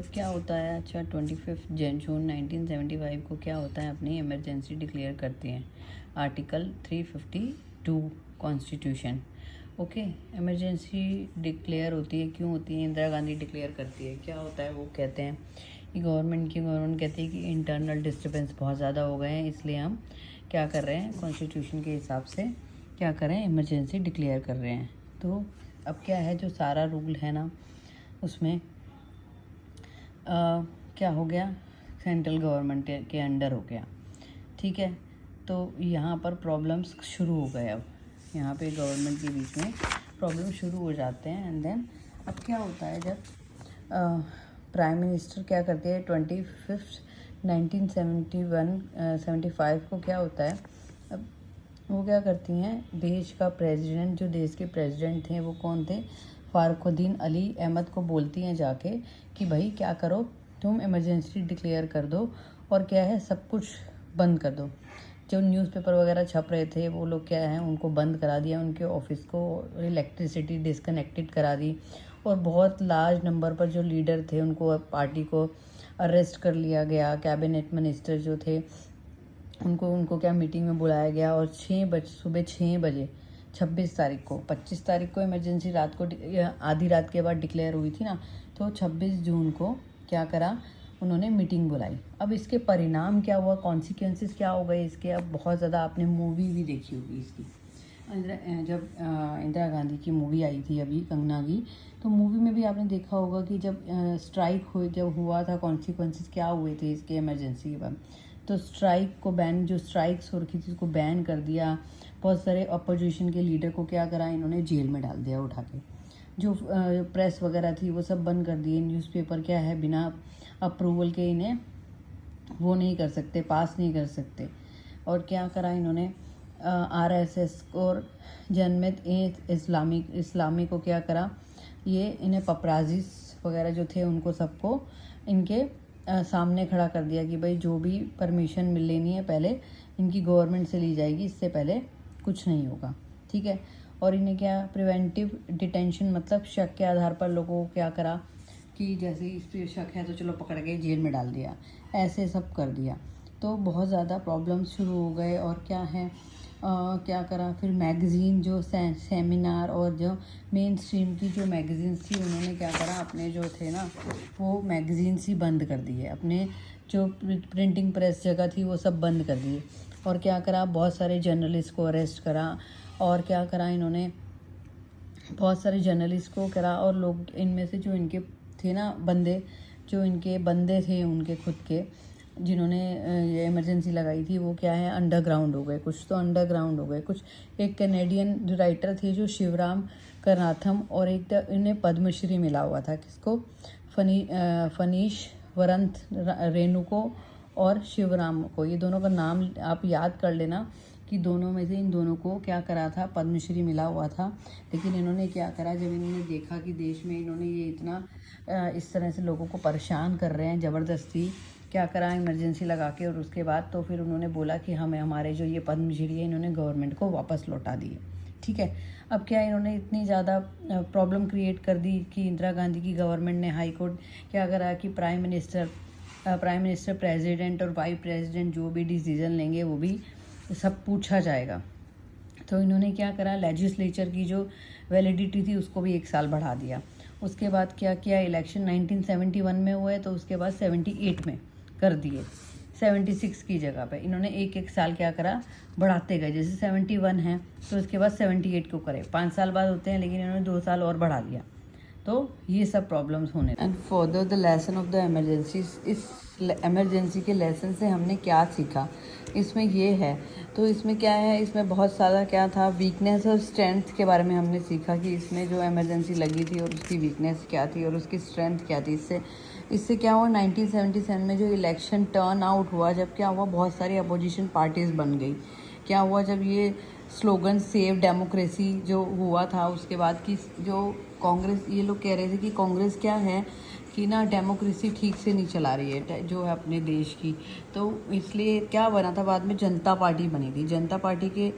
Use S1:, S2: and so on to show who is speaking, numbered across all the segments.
S1: क्या होता है? अच्छा, 25 जून 1975 को क्या होता है, अपनी इमरजेंसी डिक्लेयर करते हैं। Article 352 constitution. Okay, emergency declare होती है, क्यों होती है? इंदिरा गांधी डिक्लेयर करती है। क्या होता है? वो कहते हैं कि गवर्नमेंट कहती है कि इंटरनल डिस्टर्बेंस बहुत ज़्यादा हो गए हैं, इसलिए हम क्या कर रहे हैं, कॉन्स्टिट्यूशन के हिसाब से क्या करें, इमरजेंसी डिक्लेयर कर रहे हैं। तो अब क्या है, जो सारा रूल है ना, उसमें क्या हो गया, सेंट्रल गवर्नमेंट के अंडर हो गया। ठीक है, तो यहाँ पर प्रॉब्लम्स शुरू हो गए। अब यहाँ पे गवर्नमेंट के बीच में प्रॉब्लम शुरू हो जाते हैं। एंड देन अब क्या होता है, जब प्राइम मिनिस्टर क्या करते हैं, 25 1975 को क्या होता है, अब वो क्या करती हैं, देश का प्रेसिडेंट, जो देश के प्रेसिडेंट थे वो कौन थे, फ़ारुख़ुद्दीन अली अहमद को बोलती हैं जाके कि भाई क्या करो, तुम इमरजेंसी डिक्लेयर कर दो और क्या है, सब कुछ बंद कर दो। जो न्यूज़पेपर वगैरह छप रहे थे वो लोग क्या है, उनको बंद करा दिया, उनके ऑफिस को इलेक्ट्रिसिटी डिसकनेक्टेड करा दी, और बहुत लार्ज नंबर पर जो लीडर थे उनको, पार्टी को अरेस्ट कर लिया गया। कैबिनेट मिनिस्टर जो थे उनको क्या मीटिंग में बुलाया गया, और सुबह 6 बजे 26 तारीख को, 25 तारीख को इमरजेंसी रात को आधी रात के बाद डिक्लेयर हुई थी ना, तो 26 जून को क्या करा, उन्होंने मीटिंग बुलाई। अब इसके परिणाम क्या हुआ, कॉन्सिक्वेंसेस क्या हो गए इसके, अब बहुत ज़्यादा आपने मूवी भी देखी होगी इसकी। जब इंदिरा गांधी की मूवी आई थी अभी, कंगना की, तो मूवी में भी आपने देखा होगा कि जब स्ट्राइक जब हुआ था, कॉन्सिक्वेंसेस क्या हुए थे इसके इमरजेंसी के बाद। तो स्ट्राइक को बैन, जो स्ट्राइक्स हो रखी थी उसको बैन कर दिया। बहुत सारे अपोजिशन के लीडर को क्या करा, इन्होंने जेल में डाल दिया उठा के। जो प्रेस वगैरह थी वो सब बंद कर दिए। न्यूज़पेपर क्या है, बिना अप्रूवल के इन्हें वो नहीं कर सकते, पास नहीं कर सकते। और क्या करा इन्होंने, आरएसएस और जनमित इस्लामी को क्या करा, ये इन्हें पपराजिस वगैरह जो थे उनको सबको इनके सामने खड़ा कर दिया कि भाई जो भी परमिशन मिल लेनी है पहले इनकी गवर्नमेंट से ली जाएगी, इससे पहले कुछ नहीं होगा। ठीक है, और इन्हें क्या, प्रिवेंटिव डिटेंशन, मतलब शक के आधार पर लोगों को क्या करा कि जैसे इस पर शक है तो चलो पकड़ के जेल में डाल दिया, ऐसे सब कर दिया। तो बहुत ज़्यादा प्रॉब्लम्स शुरू हो गए। और क्या है, क्या करा फिर, मैगज़ीन जो सेमिनार और जो मेन स्ट्रीम की जो मैगज़ीन्स थी, उन्होंने क्या करा, अपने जो थे ना वो मैगज़ीन्स ही बंद कर दिए, अपने जो प्रिंटिंग प्रेस जगह थी वो सब बंद कर दिए। और क्या करा, बहुत सारे जर्नलिस्ट को अरेस्ट करा। और क्या करा इन्होंने, बहुत सारे जर्नलिस्ट को करा, और लोग इनमें से जो इनके थे ना बंदे, जो इनके बंदे थे उनके खुद के, जिन्होंने ये इमरजेंसी लगाई थी, वो क्या है, अंडरग्राउंड हो गए, कुछ तो अंडरग्राउंड हो गए कुछ। एक कैनेडियन राइटर थे जो शिवराम करनाथम, और एक इन्हें पद्मश्री मिला हुआ था, किसको, फनीश वरंत रेणुको और शिवराम को। ये दोनों का नाम आप याद कर लेना कि दोनों में से इन दोनों को क्या करा था, पद्मश्री मिला हुआ था। लेकिन इन्होंने क्या करा, जब इन्होंने देखा कि देश में इन्होंने ये इतना इस तरह से लोगों को परेशान कर रहे हैं ज़बरदस्ती, क्या करा, इमरजेंसी लगा के, और उसके बाद तो फिर उन्होंने बोला कि हमें हमारे जो ये पद्मश्री है इन्होंने गवर्नमेंट को वापस लौटा दिए। ठीक है, अब क्या, इन्होंने इतनी ज़्यादा प्रॉब्लम क्रिएट कर दी कि इंदिरा गांधी की गवर्नमेंट ने, हाई कोर्ट क्या करा कि प्राइम मिनिस्टर, प्रेसिडेंट और वाइस प्रेसिडेंट जो भी डिसीज़न लेंगे वो भी सब पूछा जाएगा। तो इन्होंने क्या करा, लेजिस्लेचर की जो वैलिडिटी थी उसको भी 1 साल बढ़ा दिया। उसके बाद क्या किया, इलेक्शन 1971 में हुए तो उसके बाद 78 में कर दिए, 76 की जगह पे इन्होंने 1-1 साल क्या करा, बढ़ाते गए। जैसे 71 है तो उसके बाद 78 को करे, 5 साल बाद होते हैं, लेकिन इन्होंने 2 साल और बढ़ा दिया। तो ये सब प्रॉब्लम्स होने। And further the lesson of the emergency, इस इमरजेंसी के लेसन से हमने क्या सीखा, इसमें ये है। तो इसमें क्या है, इसमें बहुत सारा क्या था, वीकनेस और स्ट्रेंथ के बारे में हमने सीखा कि इसमें जो इमरजेंसी लगी थी और उसकी वीकनेस क्या थी और उसकी स्ट्रेंथ क्या थी। इससे क्या हुआ, 1977 में जो इलेक्शन टर्न आउट हुआ, जब क्या हुआ, बहुत सारी अपोजिशन पार्टीज़ बन गई। क्या हुआ, जब ये स्लोगन सेव डेमोक्रेसी जो हुआ था, उसके बाद की जो कांग्रेस, ये लोग कह रहे थे कि कांग्रेस क्या है कि ना डेमोक्रेसी ठीक से नहीं चला रही है जो है अपने देश की। तो इसलिए क्या बना था, बाद में जनता पार्टी बनी थी। जनता पार्टी के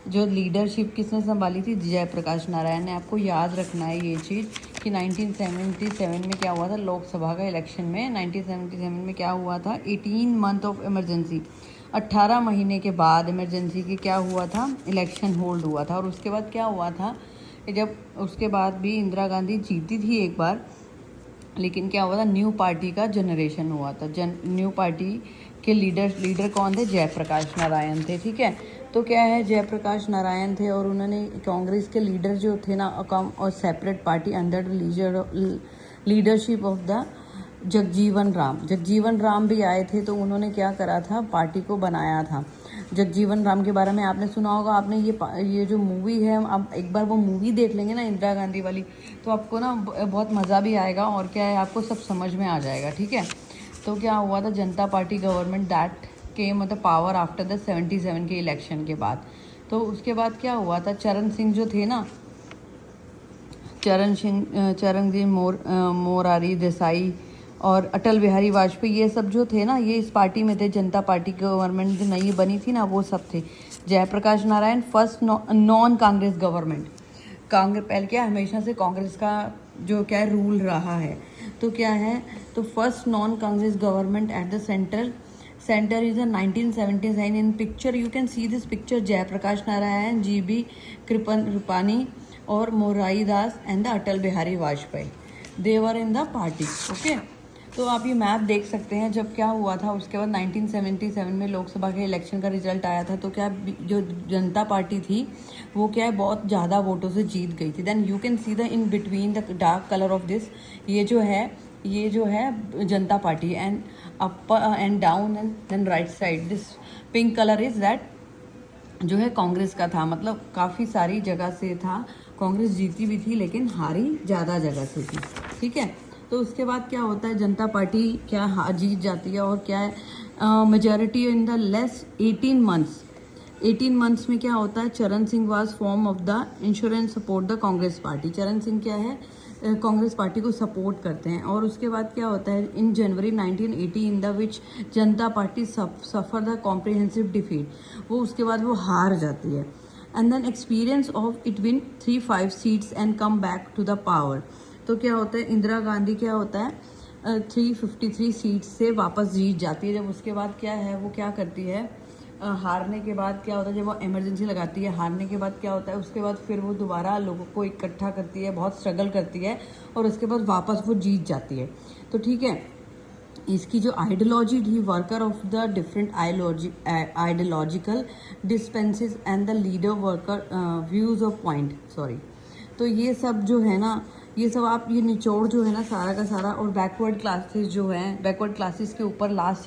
S1: जो लीडरशिप किसने संभाली थी, जयप्रकाश नारायण ने। आपको याद रखना है ये चीज़ कि 1977 में क्या हुआ था, लोकसभा का इलेक्शन में 1977 में क्या हुआ था, 18 मंथ ऑफ इमरजेंसी, 18 महीने के बाद इमरजेंसी के क्या हुआ था, इलेक्शन होल्ड हुआ था। और उसके बाद क्या हुआ था, जब उसके बाद भी इंदिरा गांधी जीती थी एक बार, लेकिन क्या हुआ था, न्यू पार्टी का जनरेशन हुआ था। न्यू पार्टी के लीडर कौन थे, जयप्रकाश नारायण थे। ठीक है, तो क्या है, जयप्रकाश नारायण थे और उन्होंने कांग्रेस के लीडर जो थे ना, और separate party under leadership of the Jagjivan Ram भी आए थे। तो उन्होंने क्या करा था, पार्टी को बनाया था। जगजीवन राम के बारे में आपने सुना होगा। आपने ये जो मूवी है, आप एक बार वो मूवी देख लेंगे ना, इंदिरा गांधी वाली, तो आपको ना बहुत मज़ा भी आएगा और क्या है, आपको सब समझ में आ जाएगा। ठीक है, तो क्या हुआ था, जनता पार्टी गवर्नमेंट दैट के मतलब पावर आफ्टर द 77 के इलेक्शन के बाद। तो उसके बाद क्या हुआ था, चरण सिंह जो थे ना, चरण सिंह मोरारी देसाई और अटल बिहारी वाजपेयी, ये सब जो थे ना, ये इस पार्टी में थे। जनता पार्टी गवर्नमेंट जो नई बनी थी ना, वो सब थे। Jayaprakash Narayan first non Congress government. पहले क्या, हमेशा से कांग्रेस का जो क्या है रूल रहा है। तो क्या है, तो first non Congress government at the centre is a 1979। In picture you can see this picture, Jayaprakash Narayan, GB Kripalani और Morari Das and the Atal Bihari Vajpayee, they were in the party. Okay, तो आप ये मैप देख सकते हैं। जब क्या हुआ था, उसके बाद 1977 में लोकसभा के इलेक्शन का रिजल्ट आया था। तो क्या जो जनता पार्टी थी वो क्या है, बहुत ज़्यादा वोटों से जीत गई थी। Then you can see the in between the dark colour of this, ये जो है Janata party, and upper and down and then right side this pink colour is that जो है कांग्रेस का था। मतलब काफ़ी सारी जगह से था, कांग्रेस जीती भी थी लेकिन हारी ज़्यादा जगह से थी। ठीक है, तो उसके बाद क्या होता है, जनता पार्टी क्या जीत जाती है और क्या है majority in the less 18 months में क्या होता है, चरण Singh was form of the insurance support the Congress party. चरण सिंह क्या है, कांग्रेस पार्टी को सपोर्ट करते हैं। और उसके बाद क्या होता है, इन जनवरी 1980 इन the which Janata party suffer the comprehensive defeat, वो उसके बाद वो हार जाती है। And then experience of it win 3-5 seats and come back to the power. तो क्या होता है, इंदिरा गांधी क्या होता है 353 सीट्स से वापस जीत जाती है। जब उसके बाद क्या है, वो क्या करती है, हारने के बाद क्या होता है, जब वो इमरजेंसी लगाती है, हारने के बाद क्या होता है, उसके बाद फिर वो दोबारा लोगों को इकट्ठा करती है, बहुत स्ट्रगल करती है और उसके बाद वापस वो जीत जाती है। तो ठीक है, इसकी जो आइडियोलॉजी थी, worker of the different ideological dispenses and the leader worker views of point, sorry. तो ये सब जो है ना, ये सब आप ये निचोड़ जो है ना सारा का सारा, और बैकवर्ड क्लासेस जो हैं, बैकवर्ड क्लासेस के ऊपर लास्ट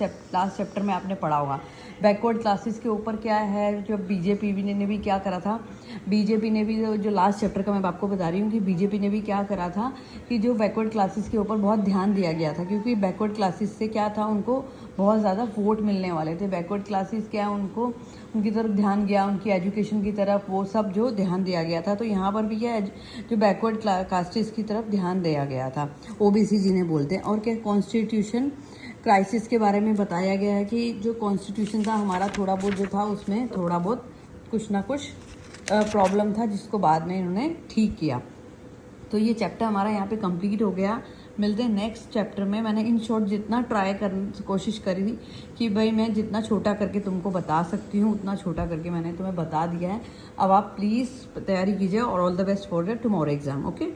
S1: चैप्टर में आपने पढ़ा होगा। बैकवर्ड क्लासेस के ऊपर क्या है, जो बीजेपी ने भी क्या करा था, बीजेपी ने भी जो लास्ट चैप्टर का मैं आपको बता रही हूँ कि बीजेपी ने भी क्या करा था कि जो बैकवर्ड क्लासेस के ऊपर बहुत ध्यान दिया गया था, क्योंकि बैकवर्ड क्लासेस से क्या था, उनको बहुत ज़्यादा वोट मिलने वाले थे। बैकवर्ड क्लासेस क्या, उनको उनकी तरफ ध्यान गया, उनकी एजुकेशन की तरफ, वो सब जो ध्यान दिया गया था। तो यहाँ पर भी क्या, जो बैकवर्ड कास्टेस की तरफ ध्यान दिया गया था, OBC जिन्हें बोलते हैं। और क्या, कॉन्स्टिट्यूशन क्राइसिस के बारे में बताया गया है कि जो कॉन्स्टिट्यूशन था हमारा, थोड़ा बहुत जो था उसमें थोड़ा बहुत कुछ ना कुछ प्रॉब्लम था, जिसको बाद में इन्होंने ठीक किया। तो ये चैप्टर हमारा यहाँ पे कंप्लीट हो गया। मिलते हैं नेक्स्ट चैप्टर में। मैंने इन शॉर्ट जितना कोशिश करी थी कि भाई मैं जितना छोटा करके तुमको बता सकती हूँ उतना छोटा करके मैंने तुम्हें बता दिया है। अब आप प्लीज़ तैयारी कीजिए और all the best for the tomorrow exam. Okay.